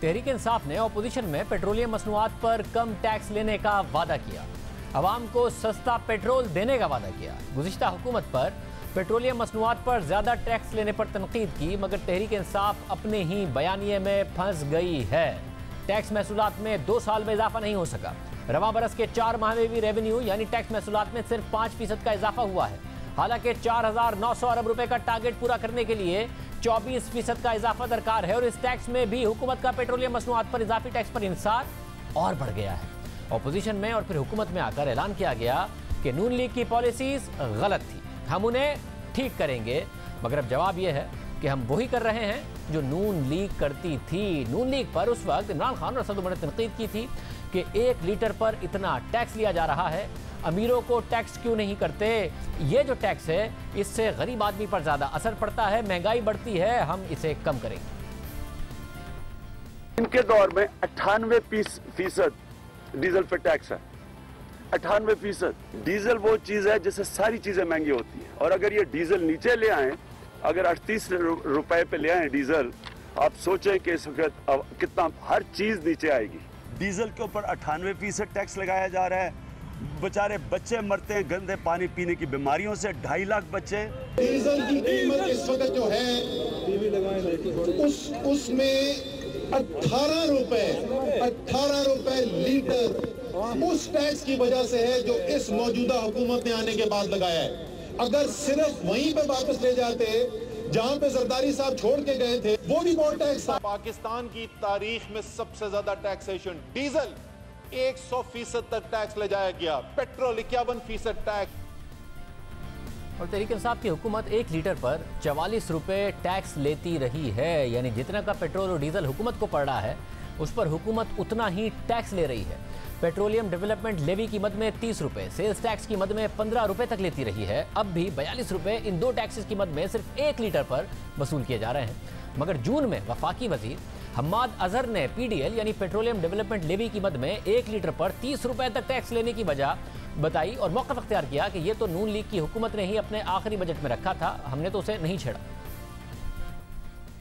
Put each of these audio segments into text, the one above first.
तहरीक इंसाफ ने अपोजिशन में पेट्रोलियम मसनूआत पर कम टैक्स लेने का वादा किया, अवाम को सस्ता पेट्रोल देने का वादा किया। गुज़िश्ता हुकूमत पर पेट्रोलियम मसनूआत पर ज़्यादा टैक्स लेने पर तनकीद की, मगर तहरीक इंसाफ अपने ही बयानिए में फंस गई है। टैक्स महसूलात में 2 साल में इजाफा नहीं हो सका। रवां बरस के 4 माह में भी रेवेन्यू यानी टैक्स महसूलात में सिर्फ 5% का इजाफा हुआ है। हालांकि 4,900 अरब रुपए का टारगेट पूरा करने के लिए 24% का इजाफा दरकार है और इस टैक्स में भी हुकूमत का पेट्रोलियम मसनूआत पर इजाफी टैक्स पर इंसार और बढ़ गया है। अपोजिशन में और फिर हुकूमत में आकर ऐलान किया गया कि नून लीग की पॉलिसीज गलत थी, हम उन्हें ठीक करेंगे। मगर अब जवाब यह है कि हम वही कर रहे हैं जो नून लीग करती थी। नून लीग पर उस वक्त इमरान खान और असद उमर ने तनकीद की थी कि 1 लीटर पर इतना टैक्स लिया जा रहा है, अमीरों को टैक्स क्यों नहीं करते? ये जो टैक्स है इससे गरीब आदमी पर ज्यादा असर पड़ता है, महंगाई बढ़ती है, हम इसे कम करेंगे। इनके दौर में 98% डीजल पे टैक्स है। 98%। डीजल वो चीज है जिससे सारी चीजें महंगी होती है, और अगर ये डीजल नीचे ले आए, अगर 38 रुपए पे ले आए डीजल, आप सोचें कि इस वक्त कितना हर चीज नीचे आएगी। डीजल के ऊपर 98% टैक्स लगाया जा रहा है। बेचारे बच्चे मरते हैं गंदे पानी पीने की बीमारियों से। 2.5 लाख बच्चे। डीजल की कीमत इस वक्त जो है उसमें 18 रुपए लीटर उस टैक्स की वजह से है जो इस मौजूदा हुकूमत ने आने के बाद लगाया है। अगर सिर्फ वहीं पे वापस ले जाते जहां पे जरदारी साहब छोड़ के गए थे, वो भी बहुत टैक्स था। पाकिस्तान की तारीख में सबसे ज्यादा टैक्सेशन डीजल 100% तक टैक्स ले जाया गया, पेट्रोल 51% टैक्स। और तहरीक इंसाफ की हुकूमत 1 लीटर पर 44 रुपए टैक्स लेती रही है, यानी जितना का पेट्रोल और डीजल हुकूमत को पड़ रहा है उस पर हुकूमत उतना ही टैक्स ले रही है। पेट्रोलियम डेवलपमेंट लेवी की मद में 30 रुपए, सेल्स टैक्स की मद में 15 रुपए तक लेती रही है। अब भी 42 रुपए इन 2 टैक्सेस की मद में सिर्फ 1 लीटर पर वसूल किए जा रहे हैं। मगर जून में वफाकी वजीर हम्माद अजहर ने पीडीएल यानी पेट्रोलियम डेवलपमेंट लेवी की मद में 1 लीटर पर 30 रुपए तक टैक्स लेने की वजह बताई और मौक़िफ़ अख्तियार किया कि यह तो नून लीग की हुकूमत ने ही अपने आखिरी बजट में रखा था, हमने तो उसे नहीं छेड़ा।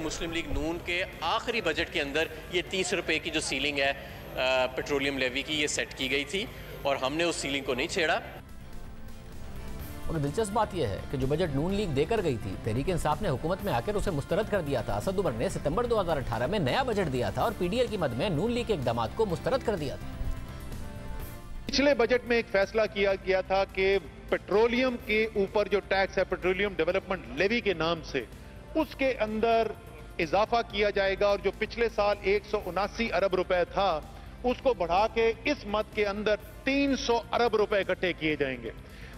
मुस्लिम लीग नून के आखिरी बजट के अंदर ये 30 रुपए की जो सीलिंग है पेट्रोलियम लेवी की, ये सेट की गई थी और हमने उस सीलिंग को नहीं छेड़ा। और दिलचस्प बात यह है कि जो बजट नून लीग देकर गई थी, तहरीक इंसाफ ने हुकूमत में आकर उसे मुस्तरद कर दिया था। असद उमर ने सितंबर 2018 में नया बजट दिया था और पीडीएल की मद में नून लीग के इक़दामात को मुस्तरद कर दिया था। पिछले बजट में एक फैसला किया गया था कि पेट्रोलियम के ऊपर जो टैक्स है पेट्रोलियम डेवलपमेंट लेवी के नाम से, उसके अंदर इजाफा किया जाएगा और जो पिछले साल 179 अरब रुपए था उसको बढ़ा के इस मद के अंदर 300 अरब रुपए इकट्ठे किए जाएंगे।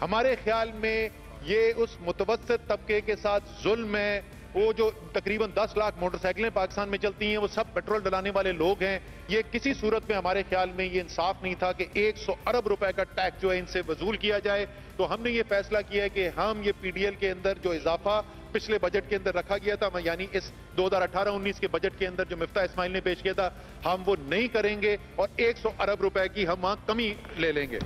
हमारे ख्याल में ये उस मुतवस्सित तबके के साथ जुल्म है। वो जो तकरीबन 10 लाख मोटरसाइकिलें पाकिस्तान में चलती हैं वो सब पेट्रोल डलाने वाले लोग हैं। ये किसी सूरत में हमारे ख्याल में ये इंसाफ नहीं था कि 100 अरब रुपए का टैक्स जो है इनसे वसूल किया जाए। तो हमने ये फैसला किया है कि हम ये पीडीएल के अंदर जो इजाफा पिछले बजट के अंदर रखा गया था, यानी इस 2018-19 के बजट के अंदर जो मिफ्ता इस्माइल ने पेश किया था, हम वो नहीं करेंगे और 100 अरब रुपए की हम वहां कमी ले लेंगे।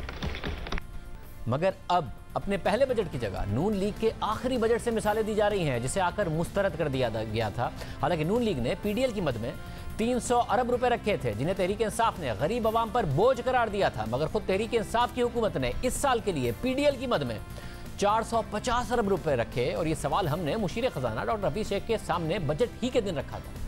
मगर अब अपने पहले बजट की जगह नून लीग के आखिरी बजट से मिसालें दी जा रही हैं जिसे आकर मुस्तरद कर दिया गया था। हालांकि नून लीग ने पीडीएल की मद में 300 अरब रुपए रखे थे जिन्हें तहरीक इंसाफ ने गरीब आवाम पर बोझ करार दिया था। मगर खुद तहरीक इंसाफ की हुकूमत ने इस साल के लिए पीडीएल की मद में 450 अरब रुपए रखे और ये सवाल हमने मुशीर खजाना डॉक्टर रफीक शेख के सामने बजट ही के दिन रखा था।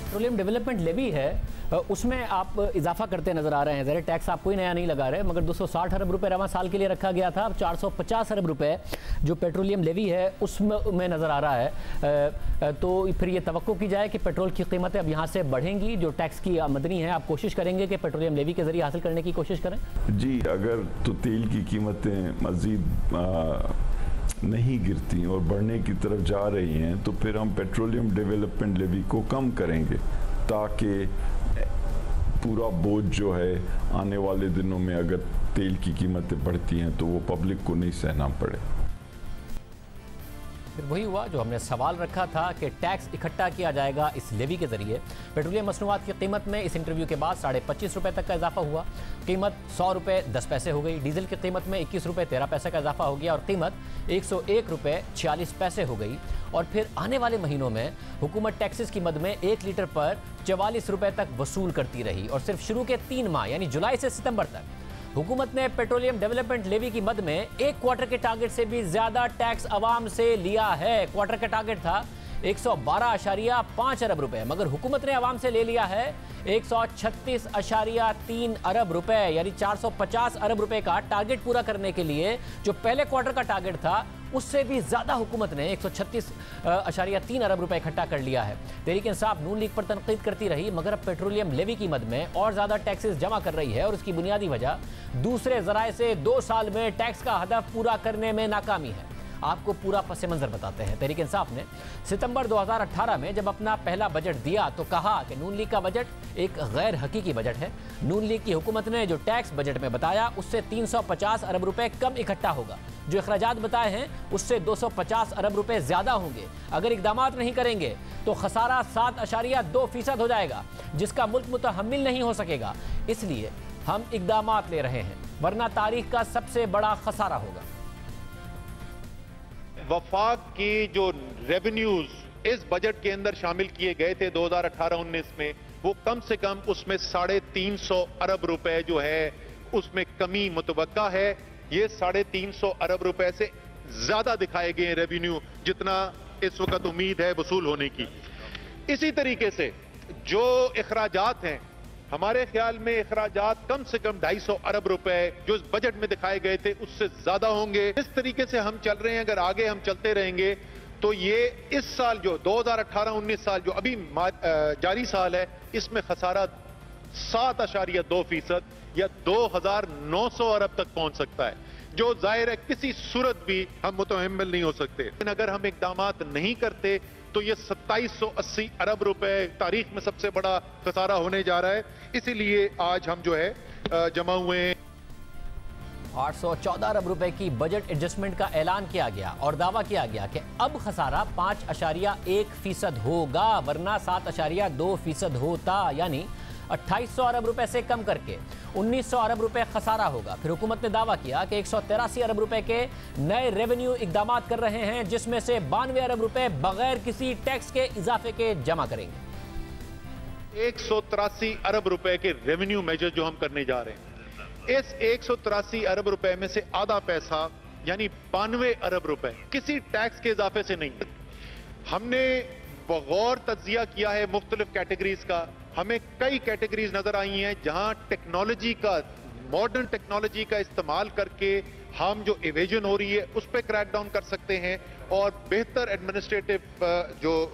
पेट्रोलियम डेवलपमेंट लेवी है उसमें आप इजाफा करते नजर आ रहे हैं, ज़रा टैक्स आप कोई नया नहीं लगा रहे, मगर 260 अरब रुपए रवां साल के लिए रखा गया था। अब 450 अरब रुपए जो पेट्रोलियम लेवी है उसमें नजर आ रहा है। तो फिर ये तवक्को की जाए कि पेट्रोल की कीमतें अब यहाँ से बढ़ेंगी, जो टैक्स की आमदनी है आप कोशिश करेंगे कि पेट्रोलियम लेवी के जरिए हासिल करने की कोशिश करें? जी, अगर तो तेल की कीमतें मजीद नहीं गिरती और बढ़ने की तरफ जा रही हैं तो फिर हम पेट्रोलियम डेवलपमेंट लेवी को कम करेंगे ताकि पूरा बोझ जो है आने वाले दिनों में अगर तेल की कीमतें बढ़ती हैं तो वो पब्लिक को नहीं सहना पड़े। फिर वही हुआ जो हमने सवाल रखा था कि टैक्स इकट्ठा किया जाएगा इस लेवी के जरिए। पेट्रोलियम मसनूआत की कीमत में इस इंटरव्यू के बाद 25.5 रुपये तक का इजाफा हुआ। कीमत 100 रुपये 10 पैसे हो गई। डीजल की कीमत में 21 रुपये 13 पैसे का इजाफा हो गया और कीमत 101 रुपये 46 पैसे हो गई। और फिर आने वाले महीनों में हुकूमत टैक्सेस की मद में 1 लीटर पर 44 रुपये तक वसूल करती रही और सिर्फ शुरू के 3 माह यानी जुलाई से सितंबर तक हुकूमत ने पेट्रोलियम डेवलपमेंट लेवी की मद में 1 क्वार्टर के टारगेट से भी ज्यादा टैक्स अवाम से लिया है। क्वार्टर का टारगेट था 112.5 अरब रुपए, मगर हुकूमत ने अवाम से ले लिया है 136.3 अरब रुपए, यानी 450 अरब रुपए का टारगेट पूरा करने के लिए जो पहले क्वार्टर का टारगेट था उससे भी ज्यादा हुकूमत ने 136.3 अरब रुपए इकट्ठा कर लिया है। तहरीक इंसाफ नून लीग पर तनकीद करती रही, मगर अब पेट्रोलियम लेवी की मद में और ज्यादा टैक्सेस जमा कर रही है और उसकी बुनियादी वजह दूसरे जराए से 2 साल में टैक्स का हदफ पूरा करने में नाकामी है। आपको पूरा पस मंजर बताते हैं। तहरीक इंसाफ ने सितंबर 2018 में जब अपना पहला बजट दिया तो कहा कि नून लीग का बजट एक गैर हकीकी बजट है। नून लीग की हुकूमत ने जो टैक्स बजट में बताया उससे 350 अरब रुपए कम इकट्ठा होगा। जो अखराजात बताए हैं उससे 250 अरब रुपए ज्यादा होंगे। अगर इकदामात नहीं करेंगे तो खसारा 7.2% हो जाएगा, जिसका मुल्क मुतहम्मिल नहीं हो सकेगा। इसलिए हम इकदामात ले रहे हैं, वरना तारीख का सबसे बड़ा खसारा होगा। वफाक की जो रेवेन्यूज इस बजट के अंदर शामिल किए गए थे 2018-19 में, वो कम से कम उसमें 350 अरब रुपए जो है उसमें कमी मुतवक्का है। ये 350 अरब रुपए से ज्यादा दिखाए गए रेवेन्यू जितना इस वक्त उम्मीद है वसूल होने की। इसी तरीके से जो अखराजात हैं, हमारे ख्याल में अखराजात कम से कम 250 अरब रुपए जो इस बजट में दिखाए गए थे उससे ज्यादा होंगे। इस तरीके से हम चल रहे हैं, अगर आगे हम चलते रहेंगे तो ये इस साल जो 2018-19 साल जो अभी जारी साल है, इसमें खसारा 7.2% या 2,900 अरब तक पहुंच सकता है, जो जाहिर है किसी सूरत भी हम मुतहम्मिल नहीं हो सकते। लेकिन अगर हम इकदामात नहीं करते तो ये 2780 अरब रुपए तारीख में सबसे बड़ा खसारा होने जा रहा है। इसीलिए आज हम जो है जमा हुए हैं। 814 अरब रुपए की बजट एडजस्टमेंट का ऐलान किया गया और दावा किया गया कि अब खसारा 5.1% होगा, वरना 7.2% होता, यानी 2800 अरब रुपए से कम करके 1900 अरब रुपए खसारा होगा। फिर हुकूमत ने दावा किया कि 183 अरब रुपए के नए रेवेन्यू इकदामात कर रहे हैं, जिसमें से 92 अरब रुपए बगैर किसी टैक्स के इजाफे के जमा करेंगे। 183 अरब रुपए के रेवेन्यू मेजर जो हम करने जा रहे हैं, इस 183 अरब रुपए में से आधा पैसा यानी 92 अरब रुपए किसी टैक्स के इजाफे से नहीं। हमने बगौर तज्जिया किया है मुख्तलिफ कैटेगरीज का। हमें कई कैटेगरीज नजर आई हैं जहां टेक्नोलॉजी का, मॉडर्न टेक्नोलॉजी का इस्तेमाल करके हम जो इवेजन हो रही है उस पर क्रैक डाउन कर सकते हैं और बेहतर एडमिनिस्ट्रेटिव जो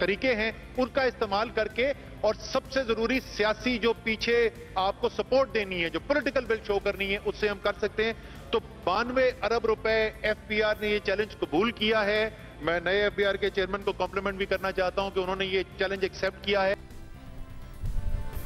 तरीके हैं उनका इस्तेमाल करके, और सबसे जरूरी सियासी जो पीछे आपको सपोर्ट देनी है, जो पॉलिटिकल विल शो करनी है, उससे हम कर सकते हैं। तो 92 अरब रुपए एफपीआर ने ये चैलेंज कबूल किया है। मैं नए एफपीआर के चेयरमैन को कॉम्प्लीमेंट भी करना चाहता हूं कि उन्होंने ये चैलेंज एक्सेप्ट किया है।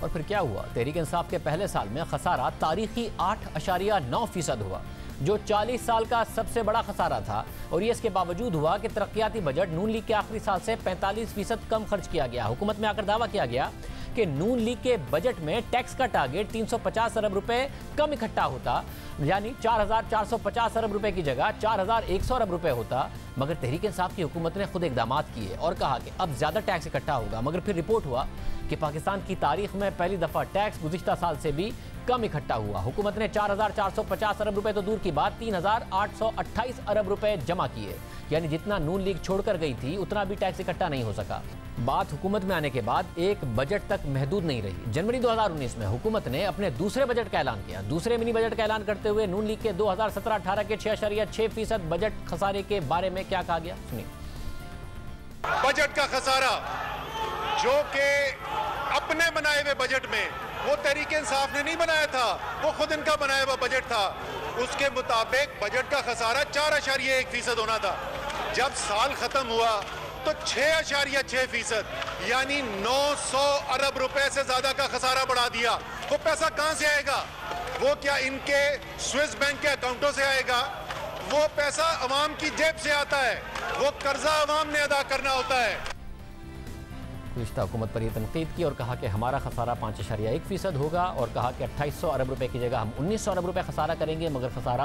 और फिर क्या हुआ? तहरीक इंसाफ के पहले साल में खसारा तारीखी 8.9% हुआ, जो 40 साल का सबसे बड़ा खसारा था। और ये इसके बावजूद हुआ कि तरक्याती बजट नून लीग के आखिरी साल से 45% कम खर्च किया गया। हुकूमत में आकर दावा किया गया कि नून लीग के बजट में टैक्स का टारगेट 350 अरब रुपए कम इकट्ठा होता, यानी 4,450 अरब रुपए की जगह 4,100 अरब रुपए होता। मगर तहरीक इंसाफ की हुकूमत ने खुद इकदामात किए और कहा कि अब ज्यादा टैक्स इकट्ठा होगा। मगर फिर रिपोर्ट हुआ कि पाकिस्तान की तारीख में पहली दफा टैक्स गुज़िश्ता साल से भी कम इकट्ठा हुआ। हुकूमत ने 4,450 अरब रुपए तो दूर की बात, 3,828 अरब रुपए जमा किए, यानी जितना नून लीग छोड़कर गई थी उतना भी टैक्स इकट्ठा नहीं हो सका। बात हुकूमत में आने के बाद एक बजट तक महदूद नहीं रही। जनवरी 2019 में हुकूमत ने अपने दूसरे बजट का ऐलान किया। दूसरे मिनी बजट का ऐलान करते हुए नून लीग के 2017-18 के 6.6% बजट खसारे के बारे में क्या कहा गया, सुनिए। बजट का खसारा जो कि अपने बनाए हुए बजट में, वो तहरीक इंसाफ ने नहीं बनाया था, वो खुद इनका बनाया हुआ बजट था, उसके मुताबिक बजट का खसारा 4.1% होना था। जब साल खत्म हुआ तो 6.6%, यानी 900 अरब रुपए से ज्यादा का खसारा बढ़ा दिया। वो पैसा कहां से आएगा? वो क्या इनके स्विस बैंक के अकाउंटों से आएगा? वो पैसा अवाम की जेब से आता है। वो कर्जा अवाम ने अदा करना होता है। गुज़िश्ता हुकूमत पर यह तनकीद की और कहा कि हमारा खसारा 5.1% होगा और कहा कि 2800 अरब रुपए की जगह हम 1900 अरब रुपए खसारा करेंगे, मगर खसारा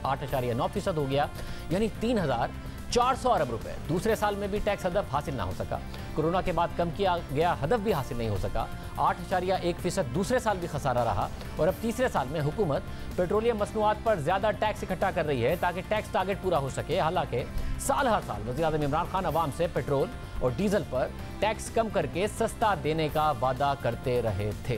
8.9% हो गया, यानी 3400 अरब रुपए। दूसरे साल में भी टैक्स हदफ हासिल ना हो सका। कोरोना के बाद कम किया गया हदफ भी हासिल नहीं हो सका। 8.1% दूसरे साल भी खसारा रहा और अब तीसरे साल में हुकूमत पेट्रोलियम मसनूआत पर ज्यादा टैक्स इकट्ठा कर रही है ताकि टैक्स टारगेट पूरा हो सके। हालांकि साल हर साल वज़ीर-ए-आज़म इमरान खान अवाम से पेट्रोल और डीजल पर टैक्स कम करके सस्ता देने का वादा करते रहे थे।